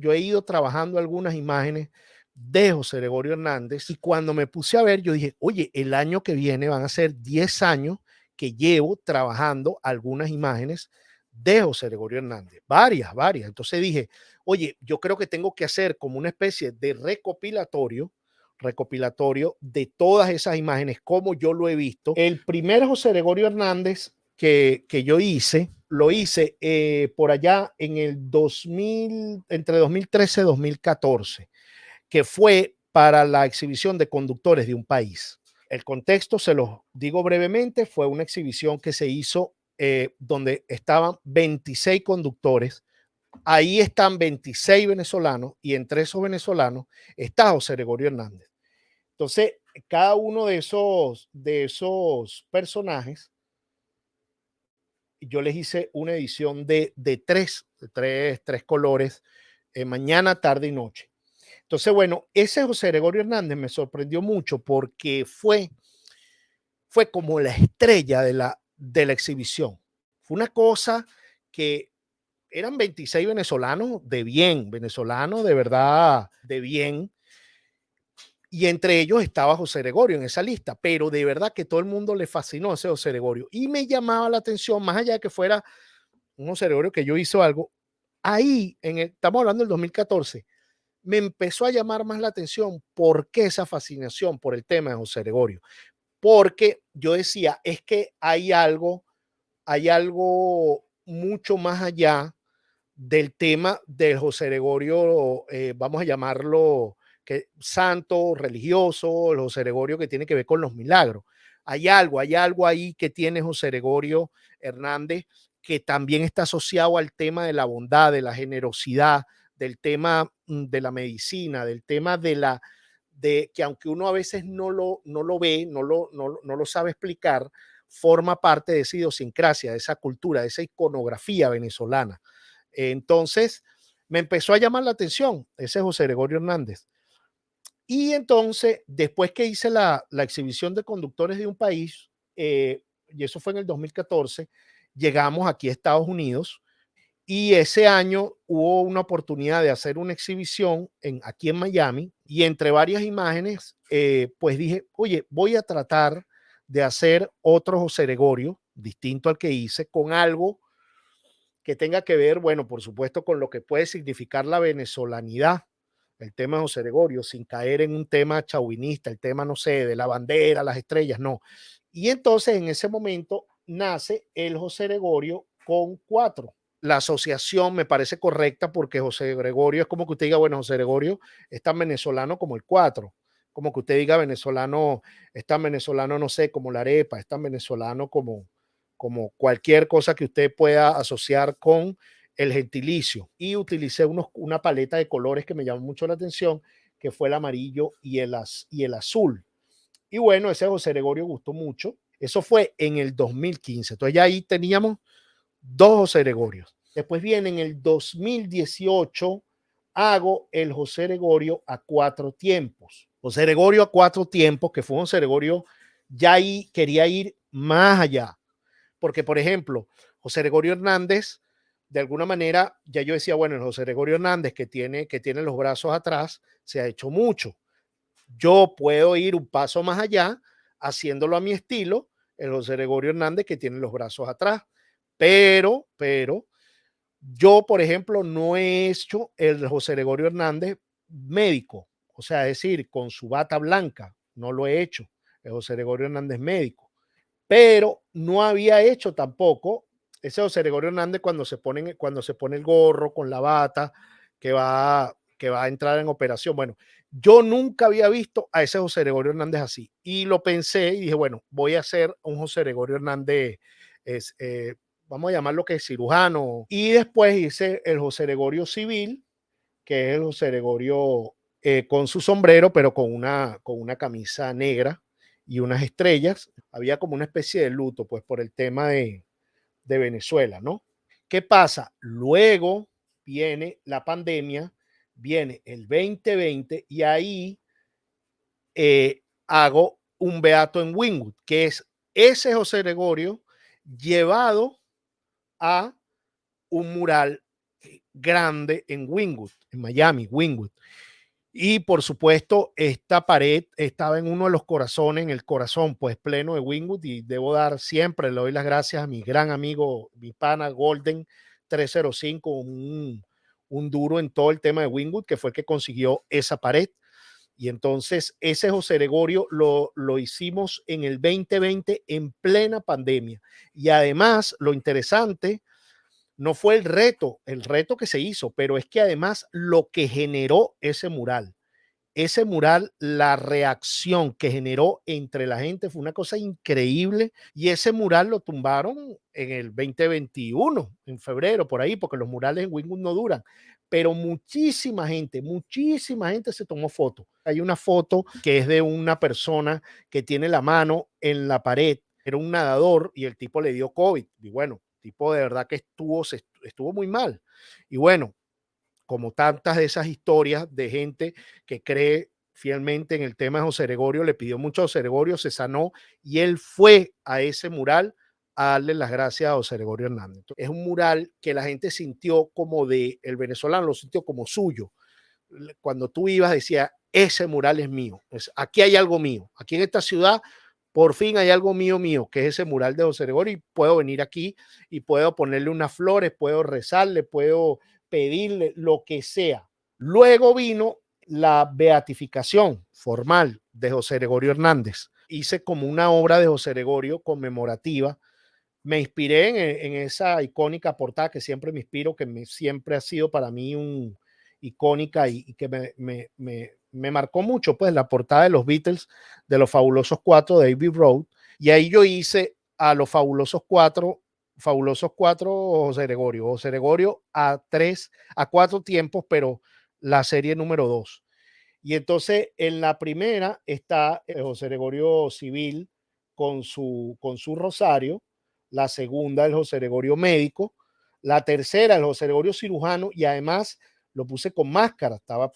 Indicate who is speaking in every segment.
Speaker 1: yo he ido trabajando algunas imágenes de José Gregorio Hernández y cuando me puse a ver, yo dije, oye, el año que viene van a ser 10 años que llevo trabajando algunas imágenes de José Gregorio Hernández, varias. Entonces dije, oye, yo creo que tengo que hacer como una especie de recopilatorio de todas esas imágenes, como yo lo he visto. El primer José Gregorio Hernández que yo hice, lo hice por allá en el 2000, entre 2013 y 2014, que fue para la exhibición de conductores de un país. El contexto, se los digo brevemente, fue una exhibición que se hizo donde estaban 26 conductores. Ahí están 26 venezolanos y entre esos venezolanos está José Gregorio Hernández. Entonces, cada uno de esos personajes, yo les hice una edición de tres colores, mañana, tarde y noche. Entonces, bueno, ese José Gregorio Hernández me sorprendió mucho porque fue como la estrella de la exhibición. Fue una cosa que eran 26 venezolanos de bien, venezolanos de verdad de bien, y entre ellos estaba José Gregorio en esa lista, pero de verdad que todo el mundo le fascinó ese José Gregorio y me llamaba la atención, más allá de que fuera un José Gregorio que yo hizo algo, ahí, estamos hablando del 2014, me empezó a llamar más la atención por qué esa fascinación por el tema de José Gregorio, porque yo decía, es que hay algo mucho más allá del tema de José Gregorio, vamos a llamarlo que santo, religioso, el José Gregorio que tiene que ver con los milagros. Hay algo ahí que tiene José Gregorio Hernández que también está asociado al tema de la bondad, de la generosidad, del tema de la medicina, del tema de que aunque uno a veces no lo ve, no lo sabe explicar, forma parte de esa idiosincrasia, de esa cultura, de esa iconografía venezolana. Entonces, me empezó a llamar la atención ese José Gregorio Hernández. Y entonces, después que hice la exhibición de conductores de un país, y eso fue en el 2014, llegamos aquí a Estados Unidos y ese año hubo una oportunidad de hacer una exhibición aquí en Miami y entre varias imágenes, pues dije, oye, voy a tratar de hacer otro José Gregorio, distinto al que hice, con algo que tenga que ver, bueno, por supuesto, con lo que puede significar la venezolanidad, el tema de José Gregorio, sin caer en un tema chauvinista, el tema, no sé, de la bandera, las estrellas, no. Y entonces en ese momento nace el José Gregorio con 4. La asociación me parece correcta porque José Gregorio es como que usted diga, bueno, José Gregorio es tan venezolano como el 4, como que usted diga venezolano, es tan venezolano, no sé, como la arepa, es tan venezolano como cualquier cosa que usted pueda asociar con el gentilicio. Y utilicé una paleta de colores que me llamó mucho la atención, que fue el amarillo y el azul. Y bueno, ese José Gregorio gustó mucho. Eso fue en el 2015. Entonces ya ahí teníamos 2 José Gregorios. Después viene en el 2018, hago el José Gregorio a 4 tiempos. José Gregorio a 4 tiempos, que fue un José Gregorio, ya ahí quería ir más allá. Porque, por ejemplo, José Gregorio Hernández, de alguna manera, ya yo decía, bueno, el José Gregorio Hernández que tiene los brazos atrás, se ha hecho mucho. Yo puedo ir un paso más allá, haciéndolo a mi estilo, el José Gregorio Hernández que tiene los brazos atrás. Pero, yo, por ejemplo, no he hecho el José Gregorio Hernández médico, o sea, es decir, con su bata blanca, no lo he hecho, el José Gregorio Hernández médico, pero no había hecho tampoco ese José Gregorio Hernández cuando se pone el gorro con la bata que va a entrar en operación. Bueno, yo nunca había visto a ese José Gregorio Hernández así y lo pensé y dije, bueno, voy a hacer un José Gregorio Hernández, es, vamos a llamarlo que es cirujano. Y después hice el José Gregorio civil, que es el José Gregorio con su sombrero, pero con una camisa negra y unas estrellas. Había como una especie de luto, pues por el tema de Venezuela, ¿no? ¿Qué pasa? Luego viene la pandemia, viene el 2020 y ahí hago un beato en Wynwood, que es ese José Gregorio llevado a un mural grande en Wynwood, en Miami, Wynwood. Y por supuesto, esta pared estaba en uno de los corazones, en el corazón pues pleno de Wynwood, y debo dar siempre, le doy las gracias a mi gran amigo, mi pana Golden 305, un duro en todo el tema de Wynwood, que fue el que consiguió esa pared. Y entonces ese José Gregorio lo hicimos en el 2020 en plena pandemia. Y además, lo interesante no fue el reto que se hizo, pero es que además lo que generó ese mural, la reacción que generó entre la gente fue una cosa increíble, y ese mural lo tumbaron en el 2021, en febrero, por ahí, porque los murales en Wynwood no duran. Pero muchísima gente se tomó foto. Hay una foto que es de una persona que tiene la mano en la pared, era un nadador y el tipo le dio COVID. Y bueno, el tipo de verdad que estuvo muy mal. Y bueno, como tantas de esas historias de gente que cree fielmente en el tema de José Gregorio, le pidió mucho a José Gregorio, se sanó y él fue a ese mural a darle las gracias a José Gregorio Hernández. Es un mural que la gente sintió como el venezolano lo sintió como suyo. Cuando tú ibas decía, ese mural es mío, aquí hay algo mío, aquí en esta ciudad por fin hay algo mío, que es ese mural de José Gregorio, y puedo venir aquí y puedo ponerle unas flores, puedo rezarle, puedo pedirle lo que sea. Luego vino la beatificación formal de José Gregorio Hernández. Hice como una obra de José Gregorio conmemorativa. Me inspiré en esa icónica portada que siempre me inspiro, que siempre ha sido para mí icónica y que me marcó mucho, pues la portada de los Beatles, de los Fabulosos Cuatro de Abbey Road. Y ahí yo hice a los Fabulosos Cuatro José Gregorio a cuatro tiempos, pero la serie número 2. Y entonces en la primera está José Gregorio Civil con su rosario, la segunda el José Gregorio médico, la tercera el José Gregorio cirujano, y además lo puse con máscara, estaba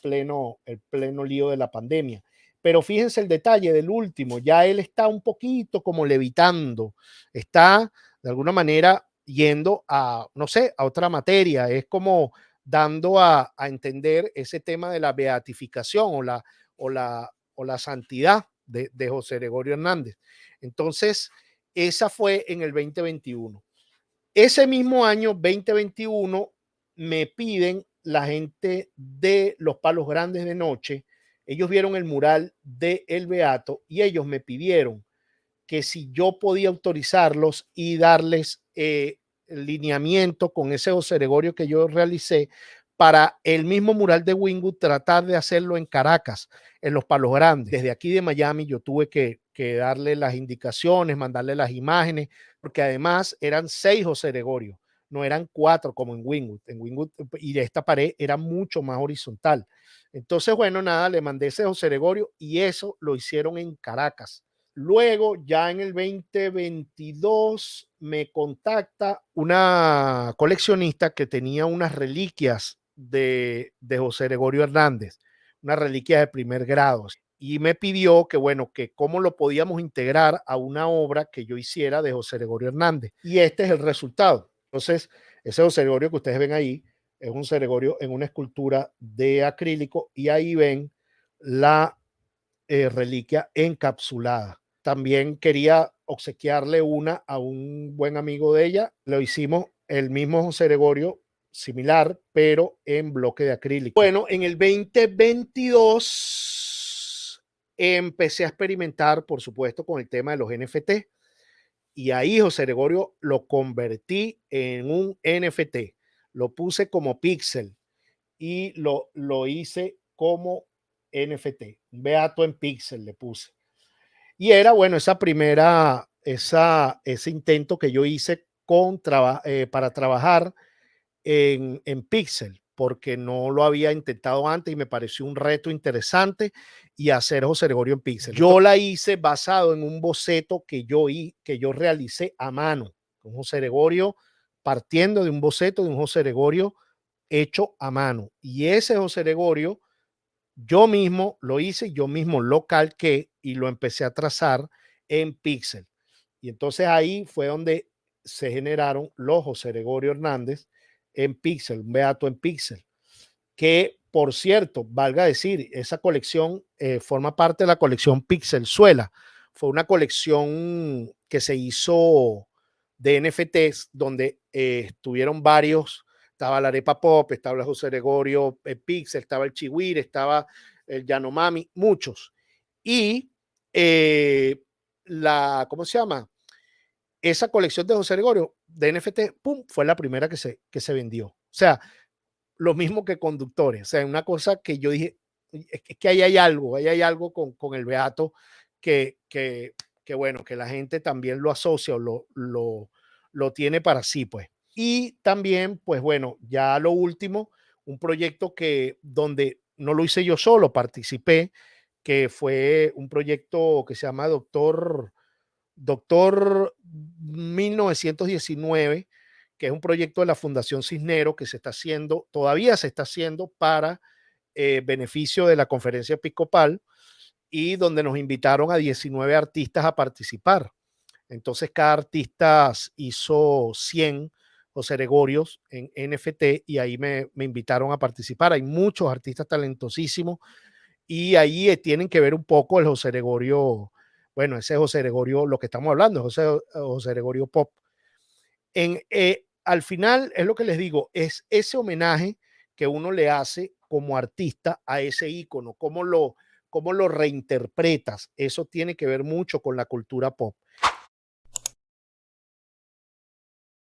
Speaker 1: el pleno lío de la pandemia. Pero fíjense el detalle del último, ya él está un poquito como levitando, está de alguna manera yendo a, no sé, a otra materia, es como dando a entender ese tema de la beatificación o la santidad de José Gregorio Hernández. Entonces, esa fue en el 2021. Ese mismo año, 2021, me piden la gente de los Palos Grandes de Noche, ellos vieron el mural de El Beato y ellos me pidieron que si yo podía autorizarlos y darles lineamiento con ese José Gregorio que yo realicé para el mismo mural de Wynwood, tratar de hacerlo en Caracas, en los Palos Grandes. Desde aquí de Miami yo tuve que darle las indicaciones, mandarle las imágenes, porque además eran 6 José Gregorio, no eran 4 como en Wynwood. En Wynwood y esta pared era mucho más horizontal. Entonces, bueno, nada, le mandé ese José Gregorio y eso lo hicieron en Caracas. Luego, ya en el 2022, me contacta una coleccionista que tenía unas reliquias de José Gregorio Hernández, unas reliquias de primer grado, y me pidió que, bueno, que cómo lo podíamos integrar a una obra que yo hiciera de José Gregorio Hernández. Y este es el resultado. Entonces, ese José Gregorio que ustedes ven ahí es un José Gregorio en una escultura de acrílico, y ahí ven la reliquia encapsulada. También quería obsequiarle una a un buen amigo de ella. Lo hicimos el mismo José Gregorio, similar, pero en bloque de acrílico. Bueno, en el 2022 empecé a experimentar, por supuesto, con el tema de los NFT. Y ahí José Gregorio lo convertí en un NFT. Lo puse como pixel y lo hice como NFT. Un beato en pixel le puse. Y era, bueno, ese intento que yo hice para trabajar en Pixel, porque no lo había intentado antes y me pareció un reto interesante y hacer José Gregorio en Pixel. Yo la hice basado en un boceto que yo realicé a mano, con José Gregorio, partiendo de un boceto de un José Gregorio hecho a mano. Y ese José Gregorio yo mismo lo hice, yo mismo lo calqué y lo empecé a trazar en Pixel. Y entonces ahí fue donde se generaron los José Gregorio Hernández en Pixel, un beato en Pixel, que por cierto, valga decir, esa colección forma parte de la colección Pixelzuela. Fue una colección que se hizo de NFTs donde estuvieron varios, estaba la Arepa Pop, estaba el José Gregorio Pixel, estaba el Chihuire, estaba el Yanomami, muchos. Y ¿cómo se llama? Esa colección de José Gregorio de NFT, ¡pum!, fue la primera que se vendió. O sea, lo mismo que conductores. O sea, una cosa que yo dije, es que ahí hay algo con el Beato que, bueno, que la gente también lo asocia o lo tiene para sí, pues. Y también, pues bueno, ya lo último, un proyecto que donde no lo hice yo solo, participé, que fue un proyecto que se llama Doctor 1919, que es un proyecto de la Fundación Cisnero que se está haciendo, todavía se está haciendo para beneficio de la conferencia episcopal y donde nos invitaron a 19 artistas a participar. Entonces cada artista hizo 100 José Gregorios en NFT y ahí me invitaron a participar. Hay muchos artistas talentosísimos y ahí tienen que ver un poco el José Gregorio, bueno, ese José Gregorio, lo que estamos hablando, José Gregorio Pop. Al final, es lo que les digo, es ese homenaje que uno le hace como artista a ese ícono, cómo lo reinterpretas. Eso tiene que ver mucho con la cultura pop.